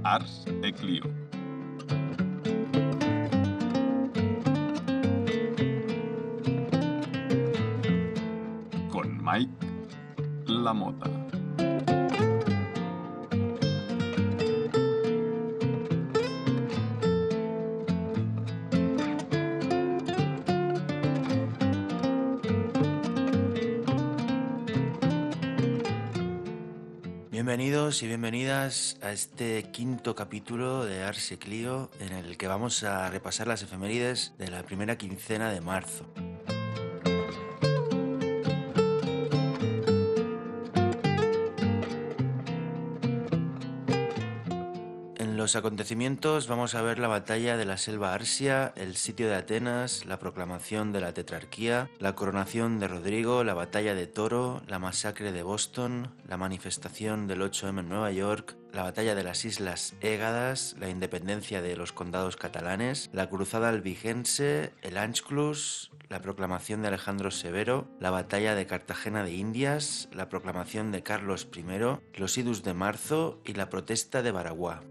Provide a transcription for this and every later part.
Ars et Clio. Con Mike Lamota. Bienvenidos y bienvenidas a este quinto capítulo de Ars et Clio, en el que vamos a repasar las efemérides de la primera quincena de marzo. En los acontecimientos vamos a ver la batalla de la selva Arsia, el sitio de Atenas, la proclamación de la tetrarquía, la coronación de Rodrigo, la batalla de Toro, la masacre de Boston, la manifestación del 8M en Nueva York, la batalla de las Islas Hégadas, la independencia de los condados catalanes, la cruzada albigense, el Anschluss, la proclamación de Alejandro Severo, la batalla de Cartagena de Indias, la proclamación de Carlos I, los idus de marzo y la protesta de Baraguá.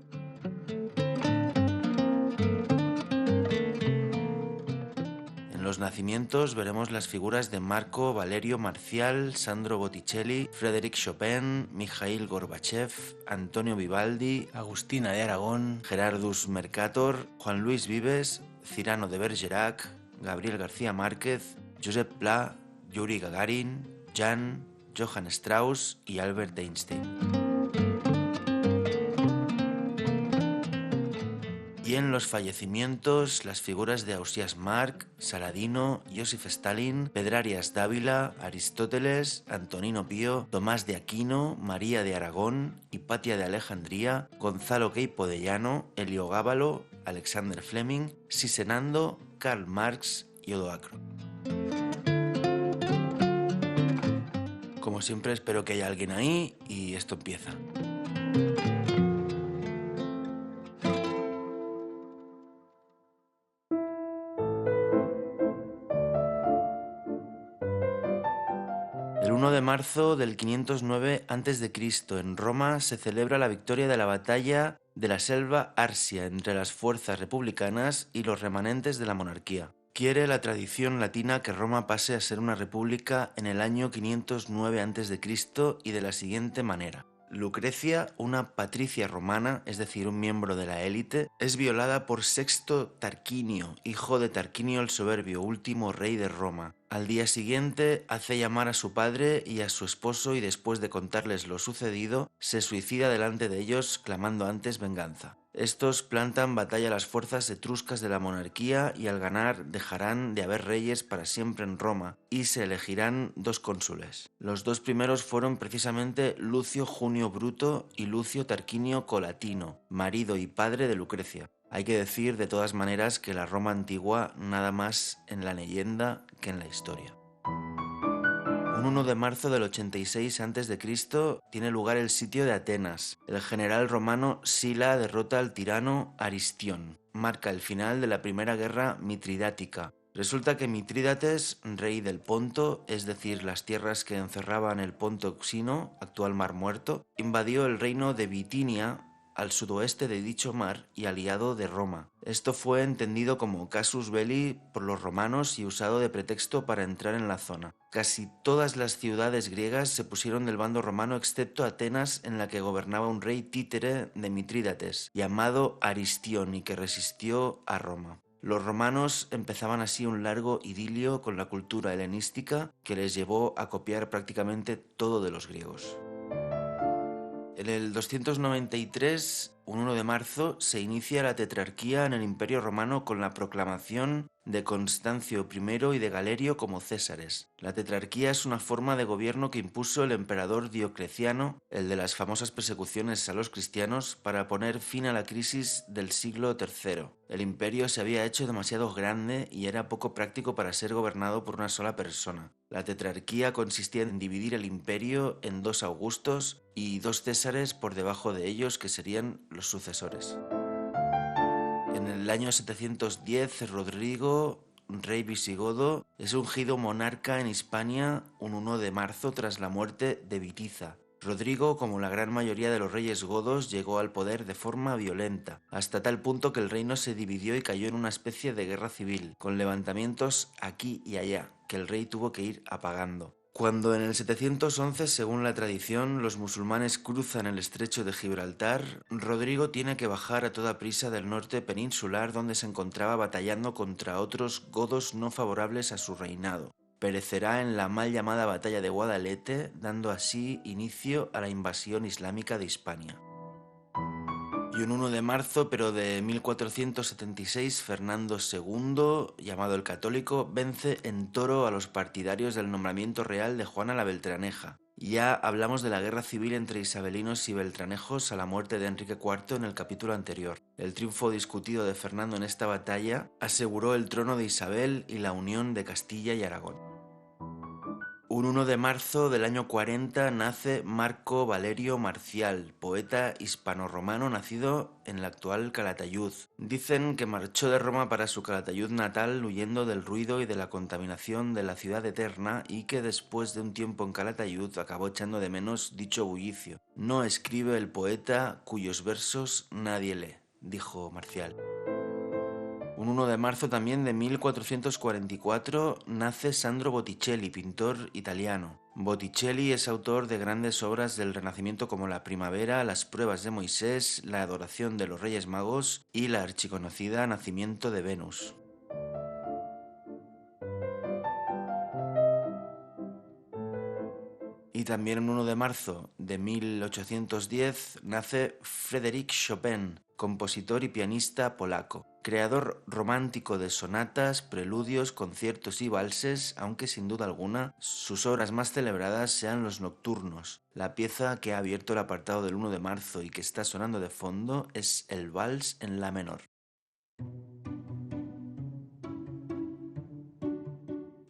En los nacimientos veremos las figuras de Marco Valerio Marcial, Sandro Botticelli, Frédéric Chopin, Mikhail Gorbachev, Antonio Vivaldi, Agustina de Aragón, Gerardus Mercator, Juan Luis Vives, Cyrano de Bergerac, Gabriel García Márquez, Josep Pla, Yuri Gagarin, Jan, Johann Strauss y Albert Einstein. Y en los fallecimientos, las figuras de Ausiàs March, Saladino, Joseph Stalin, Pedrarias Dávila, Aristóteles, Antonino Pío, Tomás de Aquino, María de Aragón, Hipatia de Alejandría, Gonzalo Queipo de Llano, Heliogábalo, Alexander Fleming, Sisenando, Karl Marx y Odoacro. Como siempre, espero que haya alguien ahí y esto empieza. El 1 de marzo del 509 a.C., en Roma, se celebra la victoria de la batalla de la selva Arsia entre las fuerzas republicanas y los remanentes de la monarquía. Quiere la tradición latina que Roma pase a ser una república en el año 509 a.C. y de la siguiente manera. Lucrecia, una patricia romana, es decir, un miembro de la élite, es violada por Sexto Tarquinio, hijo de Tarquinio el Soberbio, último rey de Roma. Al día siguiente hace llamar a su padre y a su esposo y después de contarles lo sucedido, se suicida delante de ellos clamando antes venganza. Estos plantan batalla a las fuerzas etruscas de la monarquía y al ganar dejarán de haber reyes para siempre en Roma y se elegirán dos cónsules. Los dos primeros fueron precisamente Lucio Junio Bruto y Lucio Tarquinio Colatino, marido y padre de Lucrecia. Hay que decir de todas maneras que la Roma antigua nada más en la leyenda que en la historia. Un 1 de marzo del 86 a.C. tiene lugar el sitio de Atenas. El general romano Sila derrota al tirano Aristión. Marca el final de la primera guerra mitridática. Resulta que Mitrídates, rey del Ponto, es decir, las tierras que encerraban el Ponto Euxino, actual Mar Muerto, invadió el reino de Bitinia, al sudoeste de dicho mar y aliado de Roma. Esto fue entendido como casus belli por los romanos y usado de pretexto para entrar en la zona. Casi todas las ciudades griegas se pusieron del bando romano excepto Atenas, en la que gobernaba un rey títere de Mitrídates, llamado Aristión, y que resistió a Roma. Los romanos empezaban así un largo idilio con la cultura helenística que les llevó a copiar prácticamente todo de los griegos. En el 293, un 1 de marzo, se inicia la tetrarquía en el Imperio Romano con la proclamación de Constancio I y de Galerio como césares. La tetrarquía es una forma de gobierno que impuso el emperador Diocleciano, el de las famosas persecuciones a los cristianos, para poner fin a la crisis del siglo III. El imperio se había hecho demasiado grande y era poco práctico para ser gobernado por una sola persona. La tetrarquía consistía en dividir el imperio en dos augustos y dos césares por debajo de ellos, que serían los sucesores. En el año 710, Rodrigo, rey visigodo, es ungido monarca en Hispania un 1 de marzo tras la muerte de Witiza. Rodrigo, como la gran mayoría de los reyes godos, llegó al poder de forma violenta, hasta tal punto que el reino se dividió y cayó en una especie de guerra civil, con levantamientos aquí y allá, que el rey tuvo que ir apagando. Cuando en el 711, según la tradición, los musulmanes cruzan el estrecho de Gibraltar, Rodrigo tiene que bajar a toda prisa del norte peninsular donde se encontraba batallando contra otros godos no favorables a su reinado. Perecerá en la mal llamada batalla de Guadalete, dando así inicio a la invasión islámica de Hispania. Y un 1 de marzo, pero de 1476, Fernando II, llamado el Católico, vence en Toro a los partidarios del nombramiento real de Juana la Beltraneja. Ya hablamos de la guerra civil entre isabelinos y beltranejos a la muerte de Enrique IV en el capítulo anterior. El triunfo discutido de Fernando en esta batalla aseguró el trono de Isabel y la unión de Castilla y Aragón. Un 1 de marzo del año 40 nace Marco Valerio Marcial, poeta hispano-romano nacido en la actual Calatayud. Dicen que marchó de Roma para su Calatayud natal huyendo del ruido y de la contaminación de la ciudad eterna y que después de un tiempo en Calatayud acabó echando de menos dicho bullicio. No escribe el poeta cuyos versos nadie lee, dijo Marcial. Un 1 de marzo también de 1444 nace Sandro Botticelli, pintor italiano. Botticelli es autor de grandes obras del Renacimiento como La Primavera, Las Pruebas de Moisés, La Adoración de los Reyes Magos y la archiconocida Nacimiento de Venus. Y también un 1 de marzo de 1810 nace Frédéric Chopin, compositor y pianista polaco, creador romántico de sonatas, preludios, conciertos y valses, aunque sin duda alguna sus obras más celebradas sean los nocturnos. La pieza que ha abierto el apartado del 1 de marzo y que está sonando de fondo es el vals en la menor.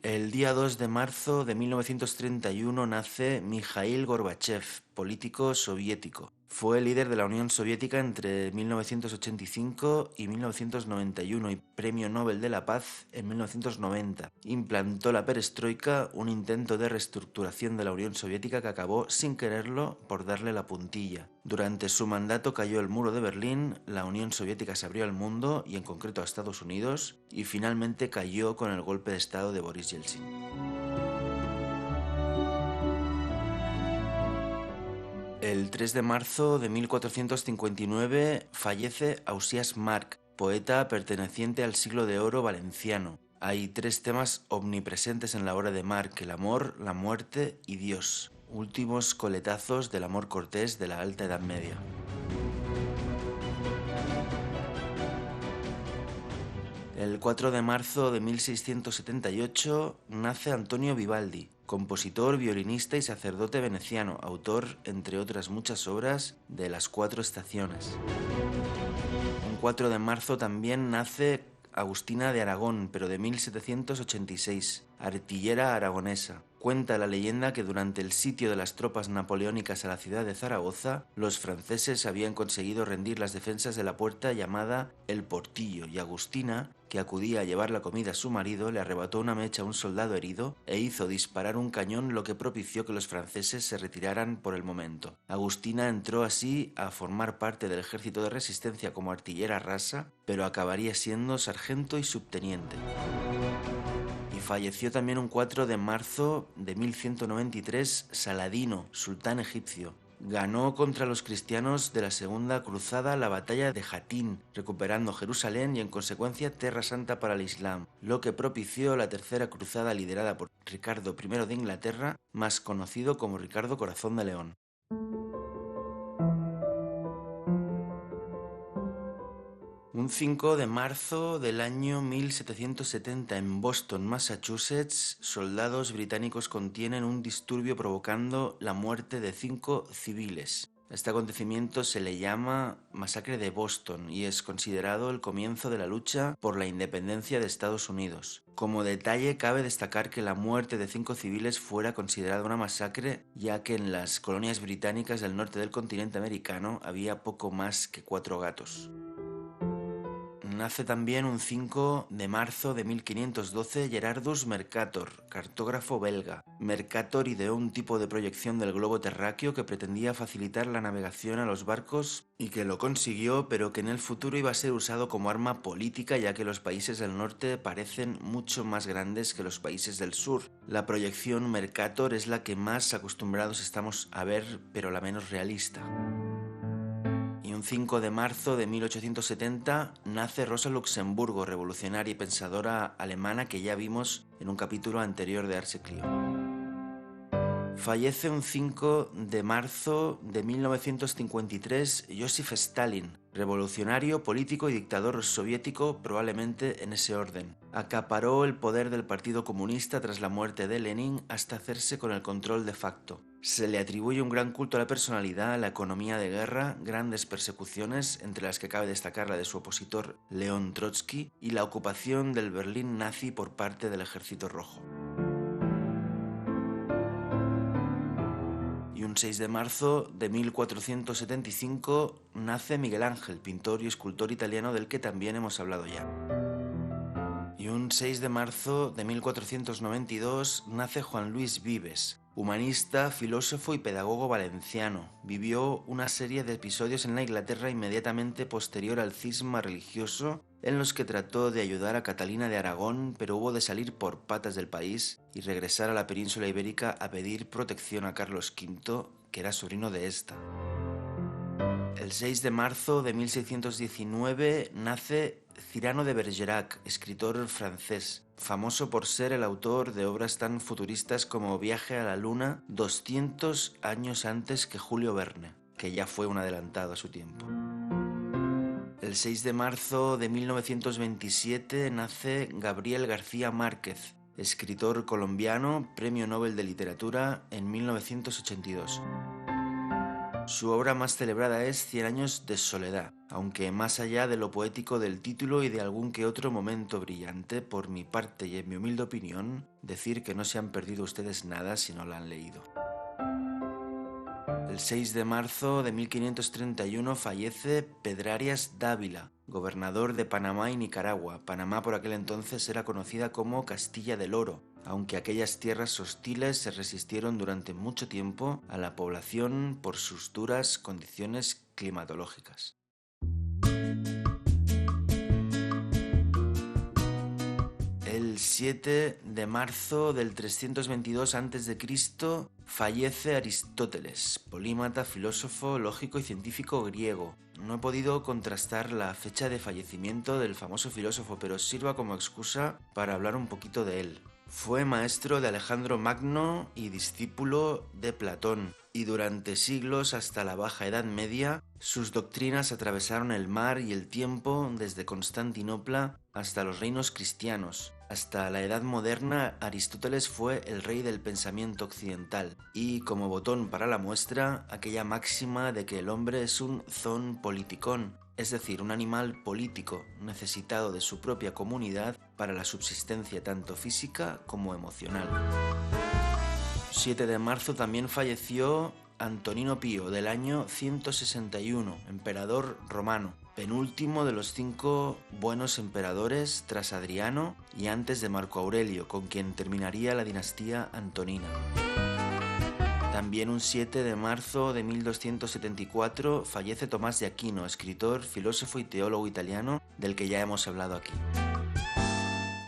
El día 2 de marzo de 1931 nace Mikhail Gorbachev, político soviético. Fue líder de la Unión Soviética entre 1985 y 1991 y Premio Nobel de la Paz en 1990. Implantó la perestroika, un intento de reestructuración de la Unión Soviética que acabó sin quererlo por darle la puntilla. Durante su mandato cayó el muro de Berlín, la Unión Soviética se abrió al mundo y en concreto a Estados Unidos y finalmente cayó con el golpe de estado de Boris Yeltsin. El 3 de marzo de 1459 fallece Ausiàs March, poeta perteneciente al siglo de oro valenciano. Hay 3 temas omnipresentes en la obra de March: el amor, la muerte y Dios, últimos coletazos del amor cortés de la Alta Edad Media. El 4 de marzo de 1678 nace Antonio Vivaldi, compositor, violinista y sacerdote veneciano, autor, entre otras muchas obras, de Las 4 estaciones. Un 4 de marzo también nace Agustina de Aragón, pero de 1786, artillera aragonesa. Cuenta la leyenda que durante el sitio de las tropas napoleónicas a la ciudad de Zaragoza, los franceses habían conseguido rendir las defensas de la puerta llamada El Portillo, y Agustina, que acudía a llevar la comida a su marido, le arrebató una mecha a un soldado herido e hizo disparar un cañón, lo que propició que los franceses se retiraran por el momento. Agustina entró así a formar parte del ejército de resistencia como artillera rasa, pero acabaría siendo sargento y subteniente. Falleció también un 4 de marzo de 1193 Saladino, sultán egipcio. Ganó contra los cristianos de la Segunda Cruzada la batalla de Jatín, recuperando Jerusalén y en consecuencia Tierra Santa para el Islam, lo que propició la Tercera Cruzada liderada por Ricardo I de Inglaterra, más conocido como Ricardo Corazón de León. Un 5 de marzo del año 1770 en Boston, Massachusetts, soldados británicos contienen un disturbio provocando la muerte de 5 civiles. Este acontecimiento se le llama Masacre de Boston y es considerado el comienzo de la lucha por la independencia de Estados Unidos. Como detalle, cabe destacar que la muerte de 5 civiles fuera considerada una masacre, ya que en las colonias británicas del norte del continente americano había poco más que 4 gatos. Nace también un 5 de marzo de 1512 Gerardus Mercator, cartógrafo belga. Mercator ideó un tipo de proyección del globo terráqueo que pretendía facilitar la navegación a los barcos y que lo consiguió, pero que en el futuro iba a ser usado como arma política, ya que los países del norte parecen mucho más grandes que los países del sur. La proyección Mercator es la que más acostumbrados estamos a ver, pero la menos realista. Y un 5 de marzo de 1870 nace Rosa Luxemburgo, revolucionaria y pensadora alemana que ya vimos en un capítulo anterior de Ars et Clio. Fallece un 5 de marzo de 1953 Joseph Stalin, revolucionario, político y dictador soviético, probablemente en ese orden. Acaparó el poder del Partido Comunista tras la muerte de Lenin hasta hacerse con el control de facto. Se le atribuye un gran culto a la personalidad, la economía de guerra, grandes persecuciones, entre las que cabe destacar la de su opositor León Trotsky, y la ocupación del Berlín nazi por parte del Ejército Rojo. Y un 6 de marzo de 1475 nace Miguel Ángel, pintor y escultor italiano del que también hemos hablado ya. Y un 6 de marzo de 1492 nace Juan Luis Vives, humanista, filósofo y pedagogo valenciano. Vivió una serie de episodios en la Inglaterra inmediatamente posterior al cisma religioso, en los que trató de ayudar a Catalina de Aragón, pero hubo de salir por patas del país y regresar a la península ibérica a pedir protección a Carlos V, que era sobrino de esta. El 6 de marzo de 1619 nace Cyrano de Bergerac, escritor francés, famoso por ser el autor de obras tan futuristas como Viaje a la Luna 200 años antes que Julio Verne, que ya fue un adelantado a su tiempo. El 6 de marzo de 1927 nace Gabriel García Márquez, escritor colombiano, Premio Nobel de Literatura en 1982. Su obra más celebrada es 100 años de soledad, aunque más allá de lo poético del título y de algún que otro momento brillante, por mi parte y en mi humilde opinión, decir que no se han perdido ustedes nada si no la han leído. El 6 de marzo de 1531 fallece Pedrarias Dávila, gobernador de Panamá y Nicaragua. Panamá por aquel entonces era conocida como Castilla del Oro, aunque aquellas tierras hostiles se resistieron durante mucho tiempo a la población por sus duras condiciones climatológicas. El 7 de marzo del 322 a.C. fallece Aristóteles, polímata, filósofo, lógico y científico griego. No he podido contrastar la fecha de fallecimiento del famoso filósofo, pero sirva como excusa para hablar un poquito de él. Fue maestro de Alejandro Magno y discípulo de Platón, y durante siglos hasta la Baja Edad Media, sus doctrinas atravesaron el mar y el tiempo desde Constantinopla hasta los reinos cristianos. Hasta la Edad Moderna, Aristóteles fue el rey del pensamiento occidental, y como botón para la muestra, aquella máxima de que el hombre es un zoon politikon, es decir, un animal político necesitado de su propia comunidad para la subsistencia tanto física como emocional. 7 de marzo también falleció Antonino Pío, del año 161, emperador romano, penúltimo de los 5 buenos emperadores tras Adriano y antes de Marco Aurelio, con quien terminaría la dinastía antonina. También un 7 de marzo de 1274 fallece Tomás de Aquino, escritor, filósofo y teólogo italiano del que ya hemos hablado aquí.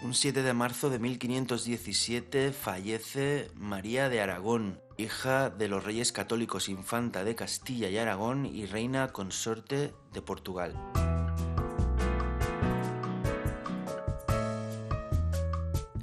Un 7 de marzo de 1517 fallece María de Aragón, hija de los reyes católicos, infanta de Castilla y Aragón y reina consorte de Portugal.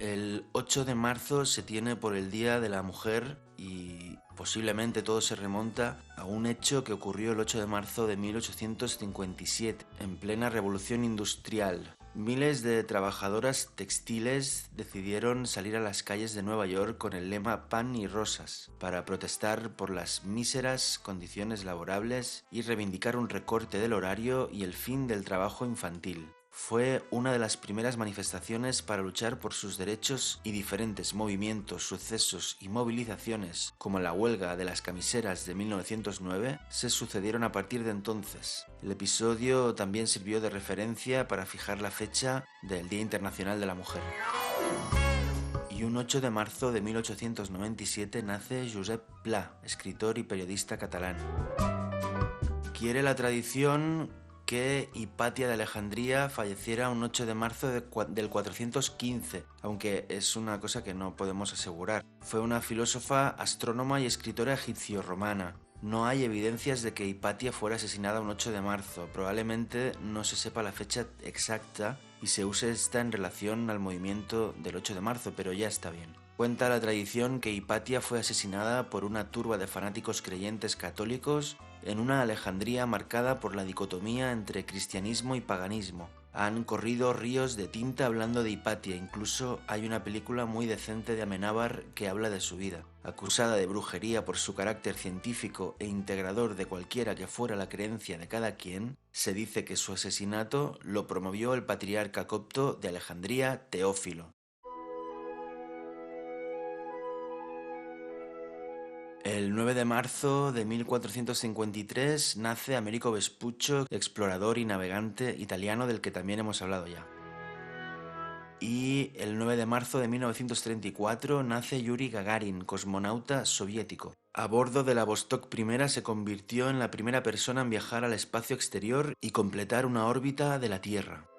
El 8 de marzo se tiene por el Día de la Mujer y posiblemente todo se remonta a un hecho que ocurrió el 8 de marzo de 1857, en plena Revolución Industrial. Miles de trabajadoras textiles decidieron salir a las calles de Nueva York con el lema Pan y Rosas para protestar por las míseras condiciones laborables y reivindicar un recorte del horario y el fin del trabajo infantil. Fue una de las primeras manifestaciones para luchar por sus derechos y diferentes movimientos, sucesos y movilizaciones, como la huelga de las camiseras de 1909, se sucedieron a partir de entonces. El episodio también sirvió de referencia para fijar la fecha del Día Internacional de la Mujer. Y un 8 de marzo de 1897 nace Josep Pla, escritor y periodista catalán. Quiere la tradición que Hipatia de Alejandría falleciera un 8 de marzo del 415, aunque es una cosa que no podemos asegurar. Fue una filósofa, astrónoma y escritora egipcio-romana. No hay evidencias de que Hipatia fuera asesinada un 8 de marzo, probablemente no se sepa la fecha exacta y se use esta en relación al movimiento del 8 de marzo, pero ya está bien. Cuenta la tradición que Hipatia fue asesinada por una turba de fanáticos creyentes católicos en una Alejandría marcada por la dicotomía entre cristianismo y paganismo. Han corrido ríos de tinta hablando de Hipatia, incluso hay una película muy decente de Amenábar que habla de su vida. Acusada de brujería por su carácter científico e integrador de cualquiera que fuera la creencia de cada quien, se dice que su asesinato lo promovió el patriarca copto de Alejandría, Teófilo. El 9 de marzo de 1453 nace Americo Vespuccio, explorador y navegante italiano del que también hemos hablado ya. Y el 9 de marzo de 1934 nace Yuri Gagarin, cosmonauta soviético. A bordo de la Vostok I se convirtió en la primera persona en viajar al espacio exterior y completar una órbita de la Tierra.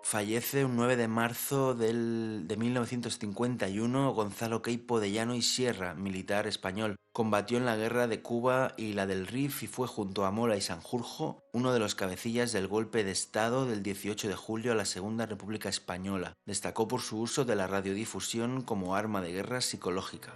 Fallece un 9 de marzo de 1951 Gonzalo Queipo de Llano y Sierra, militar español. Combatió en la guerra de Cuba y la del Rif y fue junto a Mola y Sanjurjo uno de los cabecillas del golpe de Estado del 18 de julio a la Segunda República Española. Destacó por su uso de la radiodifusión como arma de guerra psicológica.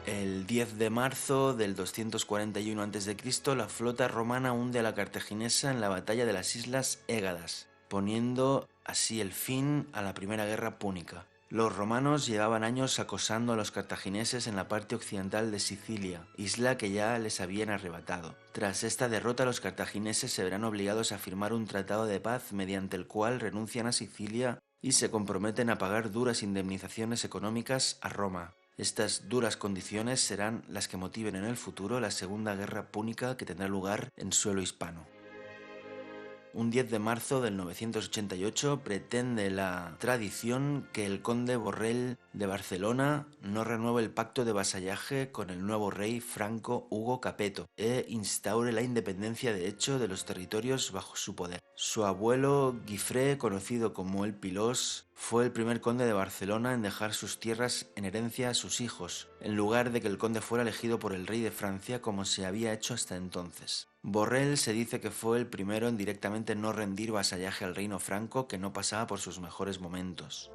El 10 de marzo del 241 a.C., la flota romana hunde a la cartaginesa en la batalla de las Islas Égadas, poniendo así el fin a la Primera Guerra Púnica. Los romanos llevaban años acosando a los cartagineses en la parte occidental de Sicilia, isla que ya les habían arrebatado. Tras esta derrota, los cartagineses se verán obligados a firmar un tratado de paz mediante el cual renuncian a Sicilia y se comprometen a pagar duras indemnizaciones económicas a Roma. Estas duras condiciones serán las que motiven en el futuro la Segunda Guerra Púnica que tendrá lugar en suelo hispano. Un 10 de marzo del 988 pretende la tradición que el conde Borrell de Barcelona no renueve el pacto de vasallaje con el nuevo rey franco Hugo Capeto e instaure la independencia de hecho de los territorios bajo su poder. Su abuelo Guifré, conocido como el Pilós, fue el primer conde de Barcelona en dejar sus tierras en herencia a sus hijos, en lugar de que el conde fuera elegido por el rey de Francia como se había hecho hasta entonces. Borrell se dice que fue el primero en directamente no rendir vasallaje al reino franco que no pasaba por sus mejores momentos.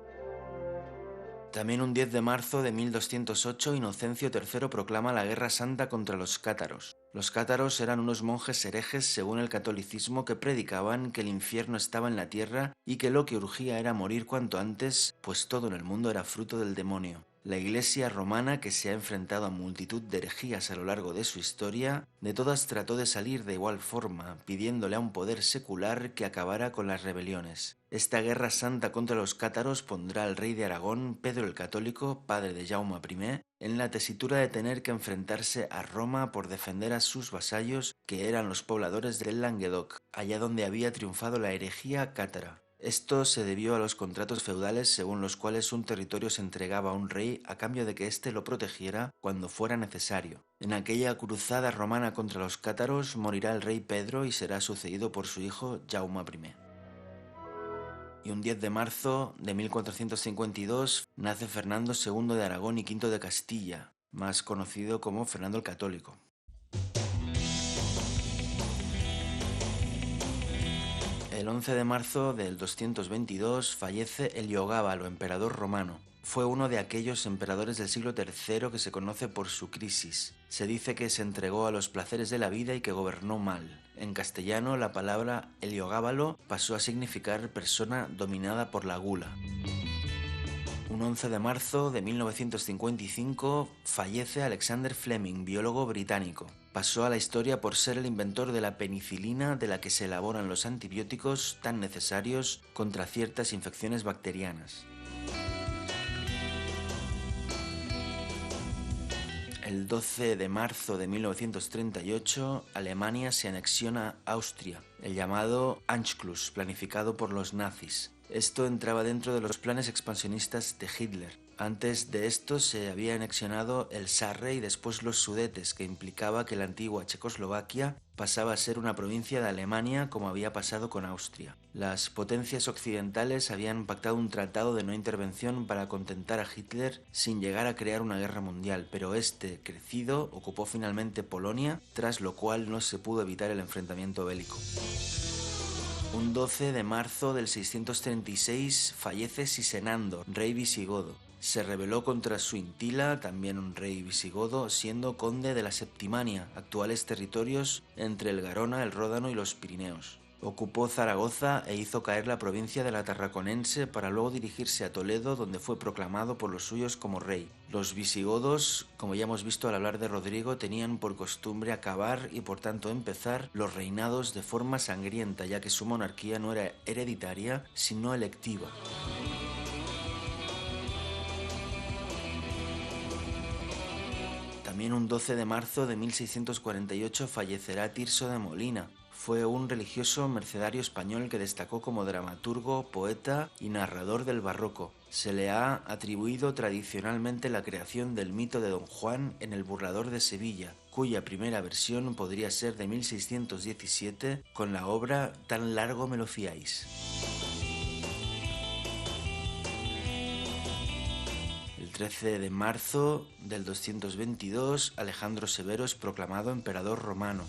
También un 10 de marzo de 1208 Inocencio III proclama la Guerra Santa contra los cátaros. Los cátaros eran unos monjes herejes según el catolicismo que predicaban que el infierno estaba en la tierra y que lo que urgía era morir cuanto antes, pues todo en el mundo era fruto del demonio. La Iglesia romana, que se ha enfrentado a multitud de herejías a lo largo de su historia, de todas trató de salir de igual forma, pidiéndole a un poder secular que acabara con las rebeliones. Esta guerra santa contra los cátaros pondrá al rey de Aragón, Pedro el Católico, padre de Jaume I, en la tesitura de tener que enfrentarse a Roma por defender a sus vasallos, que eran los pobladores del Languedoc, allá donde había triunfado la herejía cátara. Esto se debió a los contratos feudales según los cuales un territorio se entregaba a un rey a cambio de que éste lo protegiera cuando fuera necesario. En aquella cruzada romana contra los cátaros morirá el rey Pedro y será sucedido por su hijo Jaume I. Y un 10 de marzo de 1452 nace Fernando II de Aragón y V de Castilla, más conocido como Fernando el Católico. El 11 de marzo del 222 fallece Heliogábalo, emperador romano. Fue uno de aquellos emperadores del siglo III que se conoce por su crisis. Se dice que se entregó a los placeres de la vida y que gobernó mal. En castellano, la palabra Heliogábalo pasó a significar persona dominada por la gula. Un Un 11 de marzo de 1955 fallece Alexander Fleming, biólogo británico. Pasó a la historia por ser el inventor de la penicilina, de la que se elaboran los antibióticos tan necesarios contra ciertas infecciones bacterianas. El 12 de marzo de 1938, Alemania se anexiona a Austria, el llamado Anschluss, planificado por los nazis. Esto entraba dentro de los planes expansionistas de Hitler. Antes de esto se había anexionado el Sarre y después los Sudetes, que implicaba que la antigua Checoslovaquia pasaba a ser una provincia de Alemania, como había pasado con Austria. Las potencias occidentales habían pactado un tratado de no intervención para contentar a Hitler sin llegar a crear una guerra mundial, pero este, crecido, ocupó finalmente Polonia, tras lo cual no se pudo evitar el enfrentamiento bélico. Un 12 de marzo del 636 fallece Sisenandro, rey visigodo. Se rebeló contra Suintila, también un rey visigodo, siendo conde de la Septimania, actuales territorios entre el Garona, el Ródano y los Pirineos. Ocupó Zaragoza e hizo caer la provincia de la Tarraconense para luego dirigirse a Toledo, donde fue proclamado por los suyos como rey. Los visigodos, como ya hemos visto al hablar de Rodrigo, tenían por costumbre acabar y por tanto empezar los reinados de forma sangrienta, ya que su monarquía no era hereditaria, sino electiva. También un 12 de marzo de 1648 fallecerá Tirso de Molina. Fue un religioso mercedario español que destacó como dramaturgo, poeta y narrador del barroco. Se le ha atribuido tradicionalmente la creación del mito de Don Juan en El burlador de Sevilla, cuya primera versión podría ser de 1617 con la obra Tan largo me lo fiáis. El 13 de marzo del 222, Alejandro Severo es proclamado emperador romano.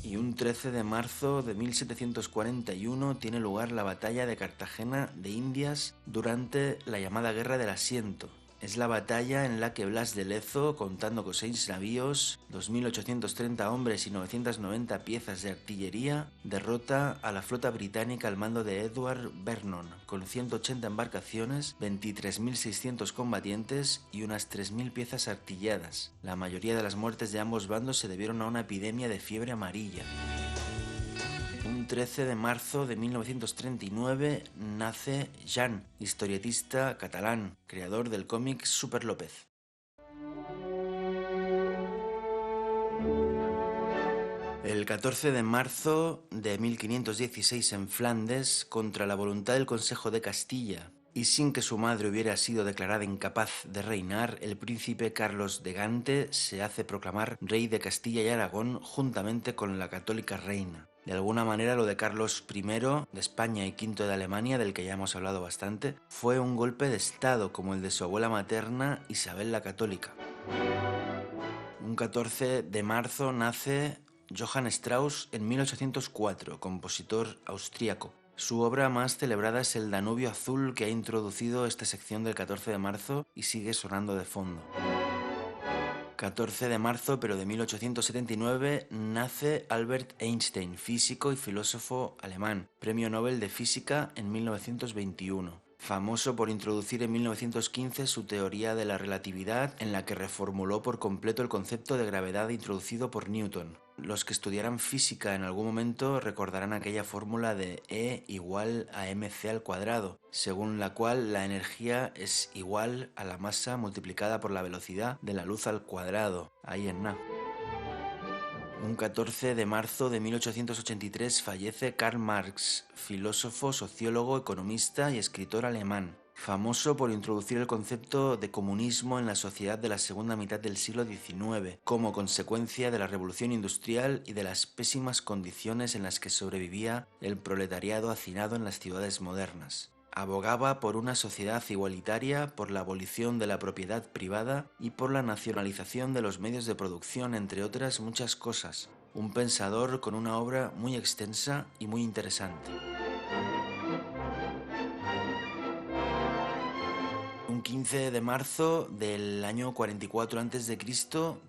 Y un 13 de marzo de 1741 tiene lugar la batalla de Cartagena de Indias durante la llamada Guerra del Asiento. Es la batalla en la que Blas de Lezo, contando con 6 navíos, 2.830 hombres y 990 piezas de artillería, derrota a la flota británica al mando de Edward Vernon, con 180 embarcaciones, 23.600 combatientes y unas 3.000 piezas artilladas. La mayoría de las muertes de ambos bandos se debieron a una epidemia de fiebre amarilla. Un 13 de marzo de 1939 nace Jan, historietista catalán, creador del cómic Super López. El 14 de marzo de 1516 en Flandes, contra la voluntad del Consejo de Castilla, y sin que su madre hubiera sido declarada incapaz de reinar, el príncipe Carlos de Gante se hace proclamar rey de Castilla y Aragón juntamente con la católica reina. De alguna manera lo de Carlos I de España y V de Alemania, del que ya hemos hablado bastante, fue un golpe de estado como el de su abuela materna Isabel la Católica. Un 14 de marzo nace Johann Strauss en 1804, compositor austríaco. Su obra más celebrada es El Danubio Azul, que ha introducido esta sección del 14 de marzo y sigue sonando de fondo. 14 de marzo, pero de 1879, nace Albert Einstein, físico y filósofo alemán, premio Nobel de Física en 1921. Famoso por introducir en 1915 su teoría de la relatividad, en la que reformuló por completo el concepto de gravedad introducido por Newton. Los que estudiaran física en algún momento recordarán aquella fórmula de E igual a mc², según la cual la energía es igual a la masa multiplicada por la velocidad de la luz al cuadrado. Ahí en nada. Un 14 de marzo de 1883 fallece Karl Marx, filósofo, sociólogo, economista y escritor alemán, famoso por introducir el concepto de comunismo en la sociedad de la segunda mitad del siglo XIX, como consecuencia de la revolución industrial y de las pésimas condiciones en las que sobrevivía el proletariado hacinado en las ciudades modernas. Abogaba por una sociedad igualitaria, por la abolición de la propiedad privada y por la nacionalización de los medios de producción, entre otras muchas cosas. Un pensador con una obra muy extensa y muy interesante. Un Un 15 de marzo del año 44 a.C.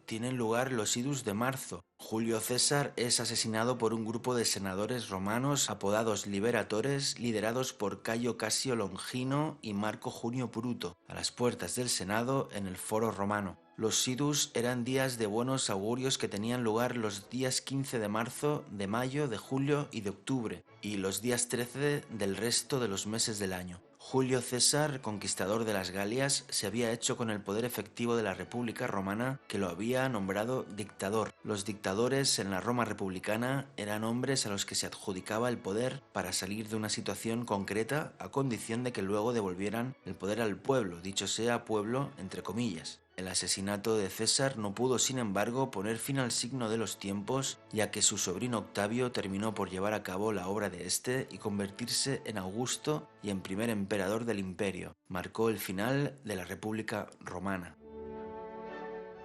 tienen lugar los idus de marzo. Julio César es asesinado por un grupo de senadores romanos apodados liberatores, liderados por Cayo Casio Longino y Marco Junio Bruto, a las puertas del Senado en el Foro Romano. Los idus eran días de buenos augurios que tenían lugar los días 15 de marzo, de mayo, de julio y de octubre, y los días 13 del resto de los meses del año. Julio César, conquistador de las Galias, se había hecho con el poder efectivo de la República Romana, que lo había nombrado dictador. Los dictadores en la Roma republicana eran hombres a los que se adjudicaba el poder para salir de una situación concreta a condición de que luego devolvieran el poder al pueblo, dicho sea pueblo entre comillas. El asesinato de César no pudo, sin embargo, poner fin al signo de los tiempos, ya que su sobrino Octavio terminó por llevar a cabo la obra de este y convertirse en Augusto y en primer emperador del imperio. Marcó el final de la República Romana.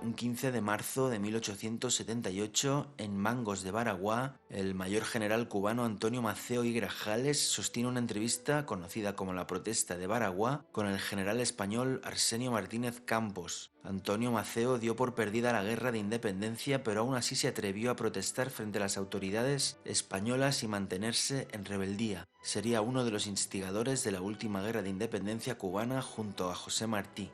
Un 15 de marzo de 1878, en Mangos de Baraguá, el mayor general cubano Antonio Maceo y Grajales sostiene una entrevista conocida como la Protesta de Baraguá con el general español Arsenio Martínez Campos. Antonio Maceo dio por perdida la guerra de independencia, pero aún así se atrevió a protestar frente a las autoridades españolas y mantenerse en rebeldía. Sería uno de los instigadores de la última guerra de independencia cubana junto a José Martí.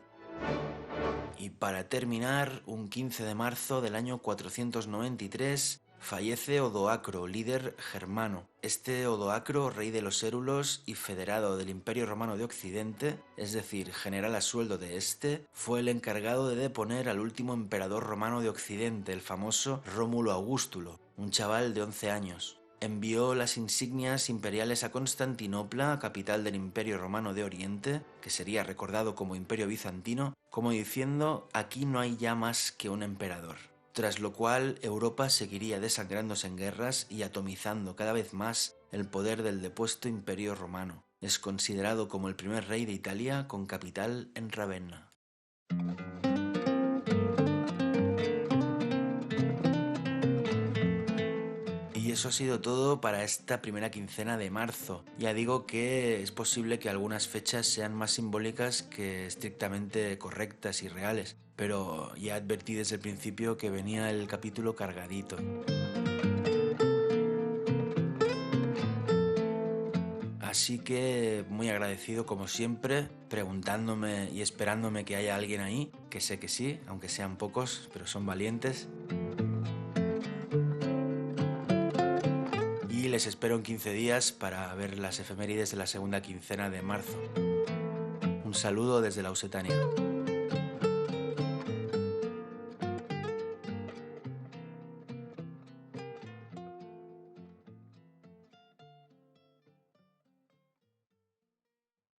Y para terminar, un 15 de marzo del año 493, fallece Odoacro, líder germano. Este Odoacro, rey de los Érulos y federado del Imperio Romano de Occidente, es decir, general a sueldo de este, fue el encargado de deponer al último emperador romano de Occidente, el famoso Rómulo Augustulo, un chaval de 11 años. Envió las insignias imperiales a Constantinopla, capital del Imperio Romano de Oriente, que sería recordado como Imperio Bizantino, como diciendo: aquí no hay ya más que un emperador. Tras lo cual Europa seguiría desangrándose en guerras y atomizando cada vez más el poder del depuesto Imperio Romano. Es considerado como el primer rey de Italia con capital en Ravenna. Y eso ha sido todo para esta primera quincena de marzo. Ya digo que es posible que algunas fechas sean más simbólicas que estrictamente correctas y reales, pero ya advertí desde el principio que venía el capítulo cargadito. Así que muy agradecido como siempre, preguntándome y esperándome que haya alguien ahí, que sé que sí, aunque sean pocos, pero son valientes. Y les espero en 15 días para ver las efemérides de la segunda quincena de marzo. Un saludo desde la Ausetania.